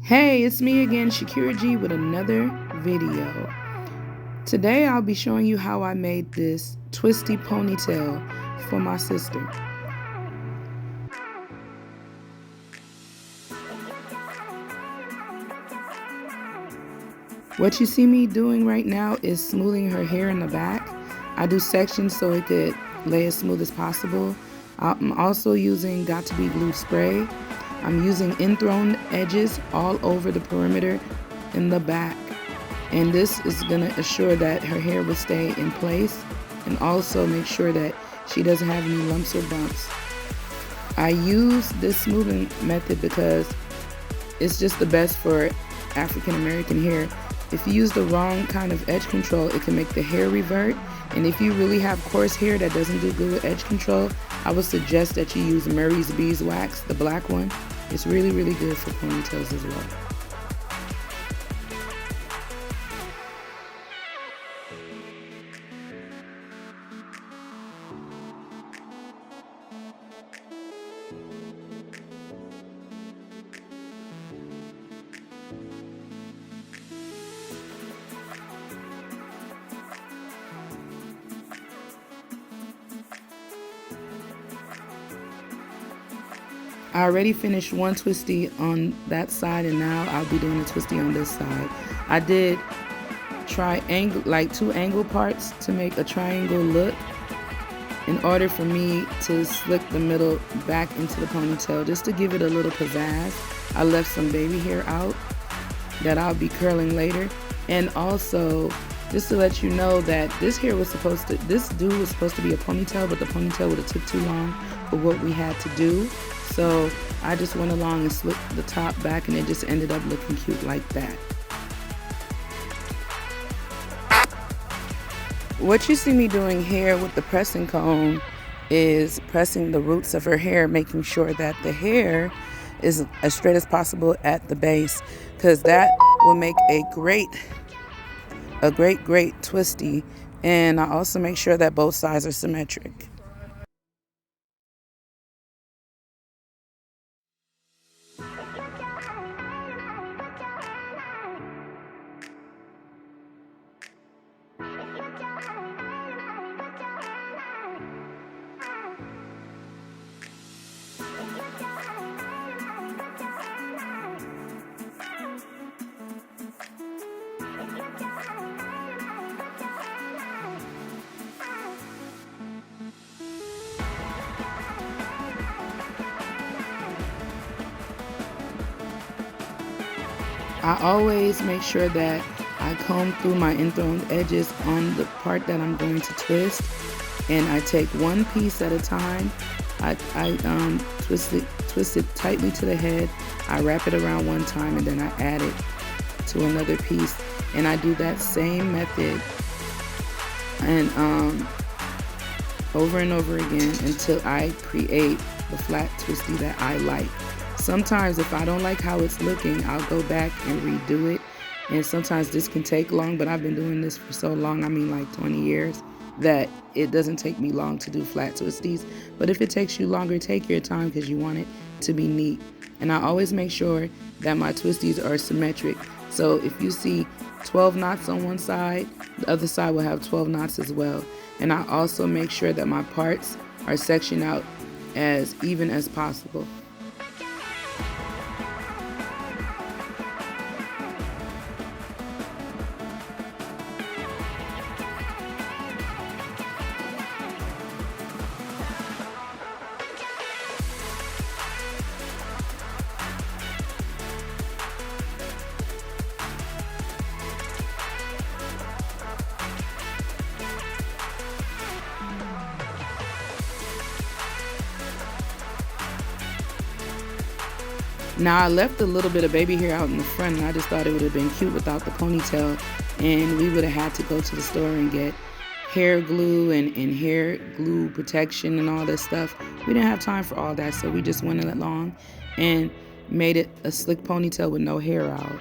Hey, it's me again, Shakira G, with another video. Today I'll be showing you how I made this twisty ponytail for my sister. What you see me doing right now is smoothing her hair in the back. I do sections so it could lay as smooth as possible. I'm also using Got To Be glue spray. I'm using enthroned edges all over the perimeter in the back. And this is going to assure that her hair will stay in place and also make sure that she doesn't have any lumps or bumps. I use this smoothing method because it's just the best for African American hair. If you use the wrong kind of edge control, it can make the hair revert. And if you really have coarse hair that doesn't do good with edge control, I would suggest that you use Murray's Beeswax, the black one. It's really, really good for ponytails as well. I already finished one twisty on that side, and now I'll be doing a twisty on this side. I did two angle parts to make a triangle look in order for me to slick the middle back into the ponytail just to give it a little pizzazz. I left some baby hair out that I'll be curling later, and also just to let you know that this do was supposed to be a ponytail, but the ponytail would have took too long for what we had to do. So I just went along and slicked the top back, and it just ended up looking cute like that. What you see me doing here with the pressing comb is pressing the roots of her hair, making sure that the hair is as straight as possible at the base, because that will make a great twisty. And I also make sure that both sides are symmetric. I always make sure that I comb through my enthroned edges on the part that I'm going to twist, and I take one piece at a time. I twist it tightly to the head. I wrap it around one time, and then I add it to another piece, and I do that same method and over and over again until I create the flat twisty that I like. Sometimes if I don't like how it's looking, I'll go back and redo it. And sometimes this can take long, but I've been doing this for so long, I mean like 20 years, that it doesn't take me long to do flat twisties. But if it takes you longer, take your time because you want it to be neat. And I always make sure that my twisties are symmetric. So if you see 12 knots on one side, the other side will have 12 knots as well. And I also make sure that my parts are sectioned out as even as possible. Now I left a little bit of baby hair out in the front, and I just thought it would have been cute without the ponytail, and we would have had to go to the store and get hair glue and hair glue protection and all this stuff. We didn't have time for all that, so we just went along and made it a slick ponytail with no hair out.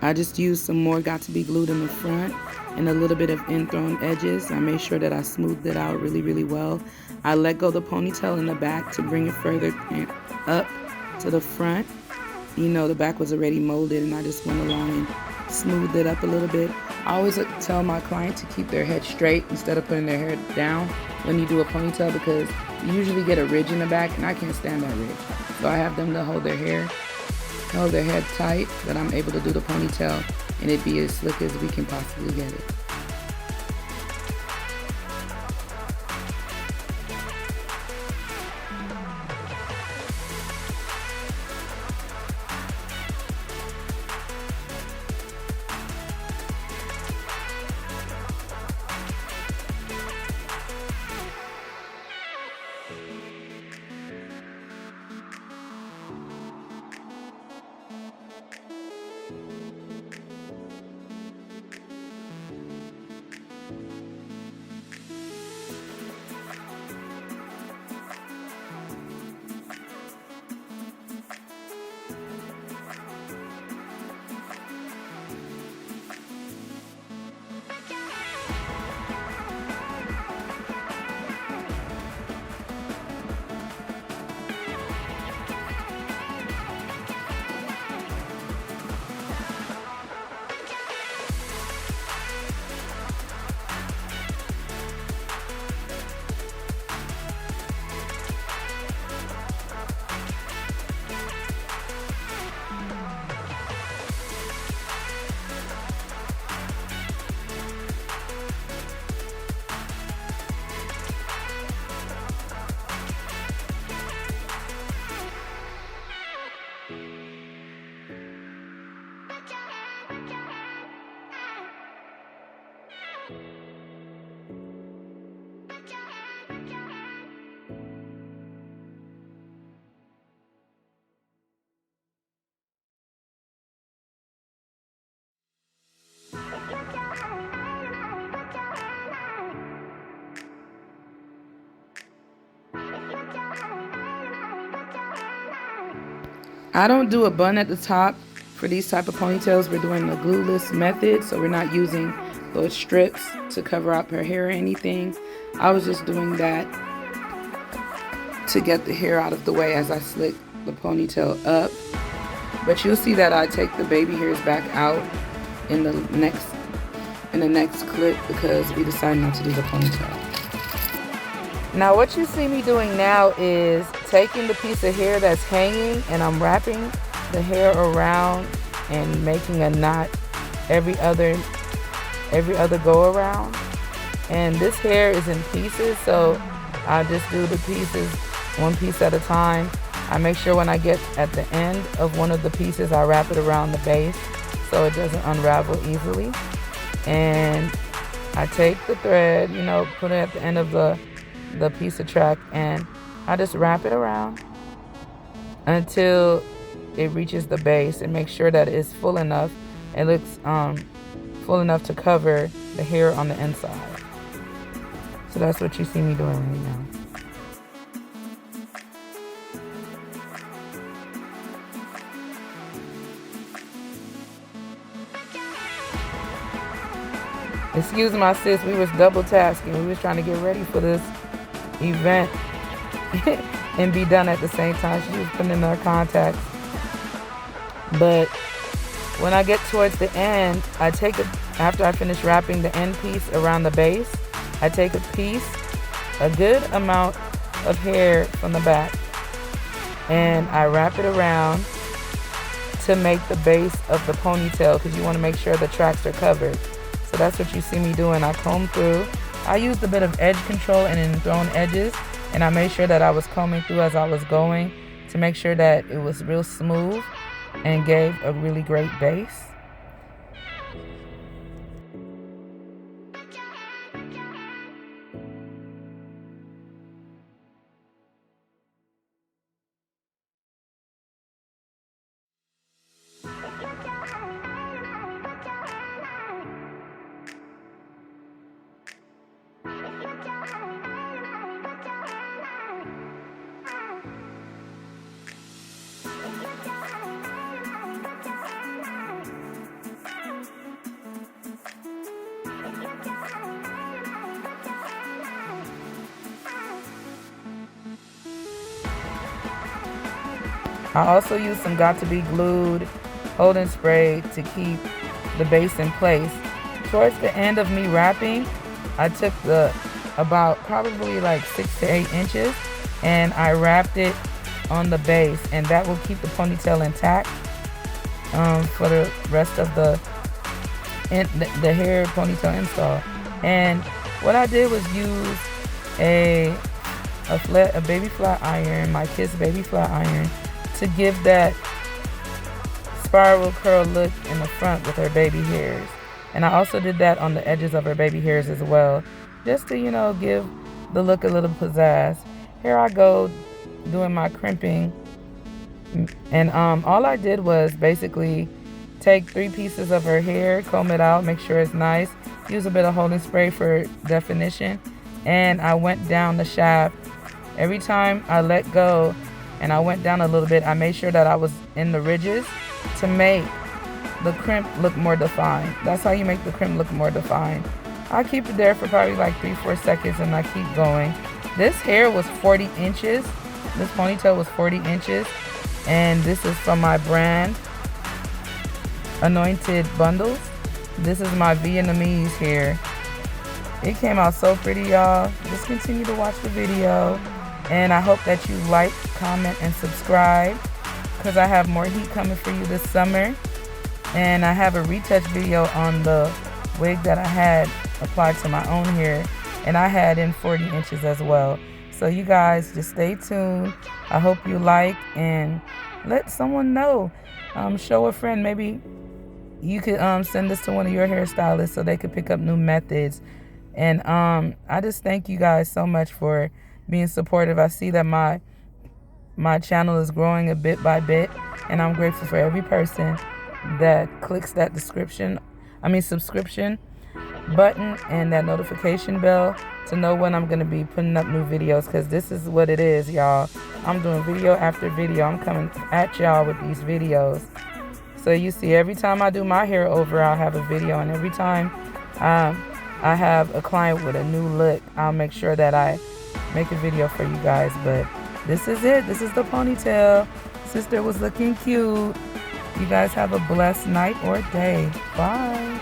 I just used some more Got To Be Glued in the front and a little bit of in-thrown edges. I made sure that I smoothed it out really, really well. I let go the ponytail in the back to bring it further up to the front. You know, the back was already molded, and I just went along and smoothed it up a little bit. I always tell my client to keep their head straight instead of putting their hair down when you do a ponytail, because you usually get a ridge in the back, and I can't stand that ridge. So I have them to hold their head tight, so that I'm able to do the ponytail and it be as slick as we can possibly get it. I don't do a bun at the top for these type of ponytails. We're doing the glueless method, so we're not using those strips to cover up her hair or anything. I was just doing that to get the hair out of the way as I slick the ponytail up. But you'll see that I take the baby hairs back out in the next clip, because we decided not to do the ponytail. Now what you see me doing now is taking the piece of hair that's hanging, and I'm wrapping the hair around and making a knot every other go around. And this hair is in pieces, so I just do the pieces one piece at a time. I make sure when I get at the end of one of the pieces, I wrap it around the base so it doesn't unravel easily. And I take the thread, put it at the end of the piece of track, and I just wrap it around until it reaches the base, and make sure that it's full enough. It looks full enough to cover the hair on the inside. So that's what you see me doing right now. Excuse my sis, we was double tasking. We was trying to get ready for this event and be done at the same time. She was putting in her contacts. But when I get towards the end, after I finish wrapping the end piece around the base, I take a good amount of hair from the back, and I wrap it around to make the base of the ponytail, because you want to make sure the tracks are covered. So that's what you see me doing. I comb through. I used a bit of edge control and in-thrown edges, and I made sure that I was combing through as I was going to make sure that it was real smooth and gave a really great base. I also used some Got to Be Glued holding spray to keep the base in place. Towards the end of me wrapping, I took about probably like 6 to 8 inches and I wrapped it on the base, and that will keep the ponytail intact for the rest of the hair ponytail install. And what I did was use a baby flat iron, my Kiss baby flat iron, to give that spiral curl look in the front with her baby hairs. And I also did that on the edges of her baby hairs as well, just to, you know, give the look a little pizzazz. Here I go doing my crimping. And all I did was basically take 3 pieces of her hair, comb it out, make sure it's nice, use a bit of holding spray for definition, and I went down the shaft. Every time I let go and I went down a little bit, I made sure that I was in the ridges to make the crimp look more defined. That's how you make the crimp look more defined. I keep it there for probably like 3-4 seconds and I keep going. This hair was 40 inches. This ponytail was 40 inches. And this is from my brand, Anointed Bundles. This is my Vietnamese hair. It came out so pretty, y'all. Just continue to watch the video. And I hope that you like, comment, and subscribe, because I have more heat coming for you this summer. And I have a retouch video on the wig that I had applied to my own hair, and I had in 40 inches as well. So you guys just stay tuned. I hope you like, and let someone know. Show a friend. Maybe you could send this to one of your hairstylists so they could pick up new methods. And I just thank you guys so much for being supportive. I see that my channel is growing a bit by bit, and I'm grateful for every person that clicks that subscription button and that notification bell to know when I'm going to be putting up new videos, because this is what it is, y'all. I'm doing video after video. I'm coming at y'all with these videos. So you see, every time I do my hair over, I'll have a video, and every time I have a client with a new look, I'll make sure that I make a video for you guys. But this is it. This is the ponytail. Sister was looking cute. You guys have a blessed night or day. Bye.